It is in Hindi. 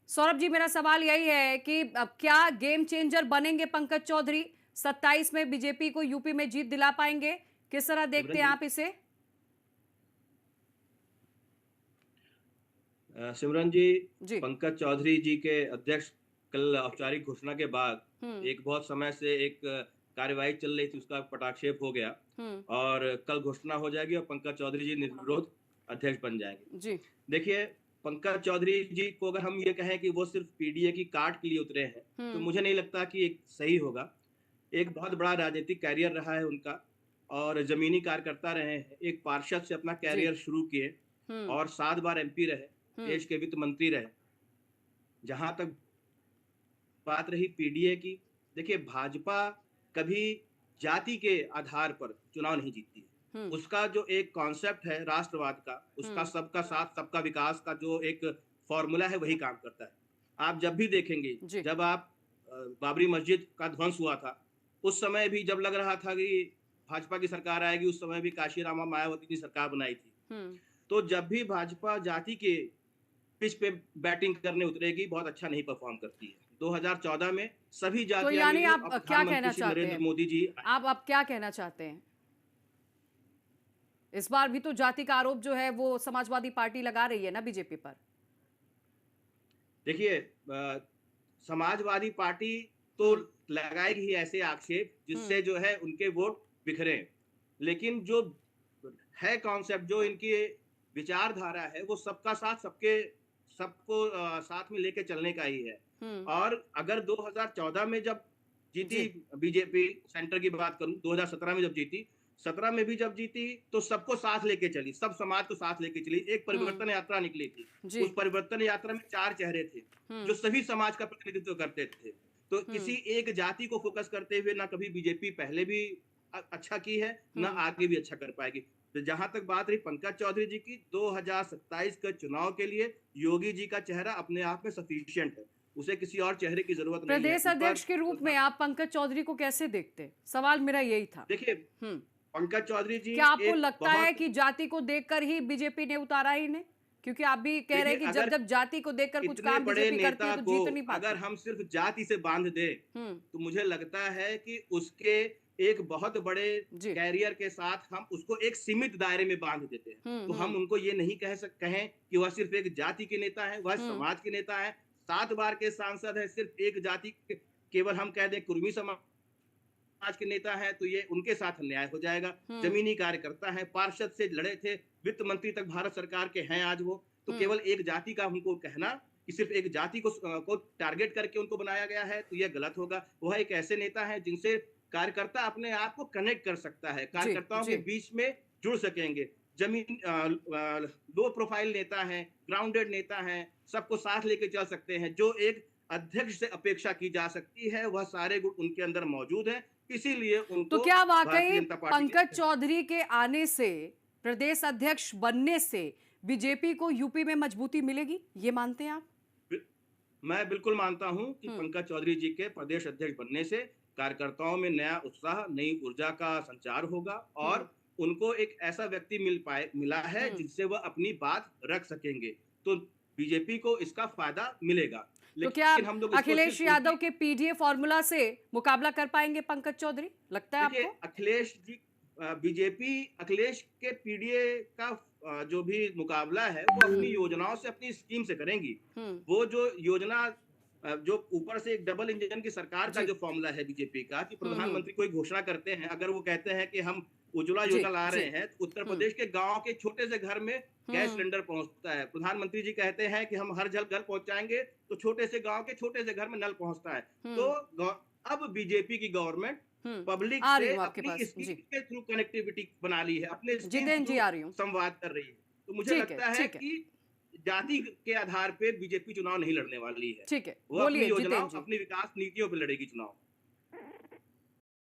सौरभ जी, मेरा सवाल यही है कि अब क्या गेम चेंजर बनेंगे पंकज चौधरी? 27 में बीजेपी को यूपी में जीत दिला पाएंगे? किस तरह देखते सिमरन हैं जी आप इसे? सिमरन जी, जी। पंकज चौधरी जी के अध्यक्ष कल औपचारिक घोषणा के बाद हम्म। एक बहुत समय से एक कार्यवाही चल रही थी, उसका पटाक्षेप हो गया हम्म। और कल घोषणा हो जाएगी और पंकज चौधरी जी निर्विरोध अध्यक्ष बन जाएंगे। जी। देखिए, पंकज चौधरी जी को अगर हम ये कहें कि वो सिर्फ पीडीए की काट के लिए उतरे हैं, तो हम्म। मुझे नहीं लगता कि एक सही होगा। एक बहुत बड़ा राजनीतिक कैरियर रहा है उनका और जमीनी कार्यकर्ता रहे हैं। एक पार्षद से अपना जी। कैरियर शुरू किए हम्म। और 7 बार एमपी रहे, हम्म। देश के वित्त मंत्री रहे। जहां तक बात रही पीडीए की, देखिए भाजपा कभी जाति के आधार पर चुनाव नहीं जीतती है। हम्म। उसका जो एक कॉन्सेप्ट है राष्ट्रवाद का, उसका हम्म। सबका साथ सबका विकास का जो एक फॉर्मूला है वही काम करता है। आप जब भी देखेंगे, जी। जब आप बाबरी मस्जिद का ध्वंस हुआ था, उस समय भी जब लग रहा था कि भाजपा की सरकार आएगी, उस समय भी काशीराम मायावती की सरकार बनाई थी। हम्म। तो जब भी भाजपा जाति के पिच पे बैटिंग करने उतरेगी, बहुत अच्छा नहीं परफॉर्म करती है। 2014 में सभी तो जातियां यानी मिली आप और क्या प्रधानमंत्री कहना श्री चाहते नरेंद्र हैं? मोदी जी आए। आप क्या कहना चाहते हैं? इस बार भी तो जाति का आरोप जो है वो समाजवादी पार्टी लगा रही है ना बीजेपी पर। देखिए, समाजवादी पार्टी तो हम्म। लगाएगी ही ऐसे आक्षेप हम्म। जिससे जो है उनके वोट बिखरे। लेकिन जो है कॉन्सेप्ट, जो इनकी विचारधारा है, वो सबका साथ सबको साथ में लेके चलने का ही है। हम्म। और अगर 2014 में जब जीती जी। बीजेपी, सेंटर की बात करूं, 2017 में जब जीती, 17 में भी जब जीती, तो सबको साथ लेके चली, सब समाज को साथ लेके चली। एक हम्म। परिवर्तन यात्रा निकली थी। जी। उस परिवर्तन यात्रा में 4 चेहरे थे जो हम्म। सभी समाज का प्रतिनिधित्व करते थे। तो किसी हम्म। एक जाति को फोकस करते हुए ना कभी बीजेपी पहले भी अच्छा की है, ना हम्म। आगे भी अच्छा कर पाएगी। तो जहां तक बात रही पंकज चौधरी जी की, 2027 के चुनाव के लिए योगी जी का चेहरा अपने आप में सफिशिएंट है। उसे किसी और चेहरे की जरूरत नहीं है। प्रदेश ऊपर अध्यक्ष के रूप में प्रधान आप पंकज चौधरी को कैसे देखते हैं? सवाल मेरा यही था। देखिए, हम्म। पंकज चौधरी जी क्या आपको एक लगता है बहुत कि जाति को देखकर ही बीजेपी ने उतारा ही इन्हें? क्योंकि आप भी कह रहे देखिए, हैं कि जब अगर जब जाति को देखकर कुछ इतने काम बड़े बीजेपी करती है नेता तो को जीत नहीं अगर पाती। हम सिर्फ जाति से बांध दें, हम्म। तो मुझे लगता है कि उसके एक बहुत बड़े जी। कैरियर के साथ हम उसको एक सीमित दायरे में बांध देते हैं। तो हम हम्म। उनको ये नहीं कहें कि वह सिर्फ एक जाति के नेता है, वह हम्म। समाज के नेता है, 7 बार के सांसद है। सिर्फ एक जाति केवल हम कह दें कुर्मी समाज के नेता है, तो ये उनके साथ अन्याय हो जाएगा। हम्म। जमीनी कार्यकर्ता है, पार्षद से लड़े थे, वित्त मंत्री तक भारत सरकार के हैं आज वो। तो हम्म। केवल एक जाति का हमको कहना कि सिर्फ एक जाति को टारगेट करके उनको बनाया गया है, तो यह गलत होगा। वह एक ऐसे नेता है जिनसे कार्यकर्ता अपने आप को कनेक्ट कर सकता है, जी। कार्यकर्ताओं के जी। बीच में जुड़ सकेंगे। जमीन लो प्रोफाइल नेता है, ग्राउंडेड नेता है, सबको साथ लेके चल सकते हैं। जो एक अध्यक्ष से अपेक्षा की जा सकती है, वह सारे गुण उनके अंदर मौजूद है। इसीलिए तो उनको क्या भारतीय वाकई जनता पार्टी पंकज ने चौधरी के आने से, प्रदेश अध्यक्ष बनने से बीजेपी को यूपी में मजबूती मिलेगी, ये मानते हैं आप? मैं बिल्कुल मानता हूं कि हम्म। पंकज चौधरी जी के प्रदेश अध्यक्ष बनने से कार्यकर्ताओं में नया उत्साह, नई ऊर्जा का संचार होगा हम्म। और उनको एक ऐसा व्यक्ति मिला है हम्म। जिससे वह अपनी बात रख सकेंगे। तो बीजेपी को इसका फायदा मिलेगा। तो क्या लेकिन हम लोग इसको अखिलेश सिर्फ यादव उनकी के पीडीए फॉर्मूला से मुकाबला कर पाएंगे पंकज चौधरी, लगता है देखिए, आपको? अखिलेश जी बीजेपी अखिलेश के पीडीए का जो भी मुकाबला है वो अपनी हम्म। योजनाओं से, अपनी स्कीम से करेंगी। हम्म। वो जो योजना जो ऊपर से एक डबल इंजन की सरकार का जी। जो फॉर्मूला है बीजेपी का, कि हम्म। प्रधानमंत्री कोई घोषणा करते हैं, अगर वो कहते हैं कि हम उज्ज्वला जी। योजना ला जी। रहे हैं, तो उत्तर हम्म। प्रदेश के गांव के छोटे से घर में गैस हम्म। सिलेंडर पहुंचता है। प्रधानमंत्री जी कहते हैं कि हम हर घर पहुंचाएंगे, तो छोटे से गांव के छोटे से घर में नल पहुंचता है। तो हम्म। अब बीजेपी की गवर्नमेंट पब्लिक आ रही से हूँ आपके अपनी पास स्कीम जी। के थ्रू कनेक्टिविटी बना ली है, अपने स्कीम के जितेंद्र जी थ्रू आ रही हूँ। संवाद कर रही है। तो मुझे ठीक है, लगता है ठीक है। कि जाति के आधार पे बीजेपी चुनाव नहीं लड़ने वाली है। ठीक है, वो अपनी बोलिए योजनाओं, जितेंद्र जी। अपनी विकास नीतियों पे लड़ेगी चुनाव।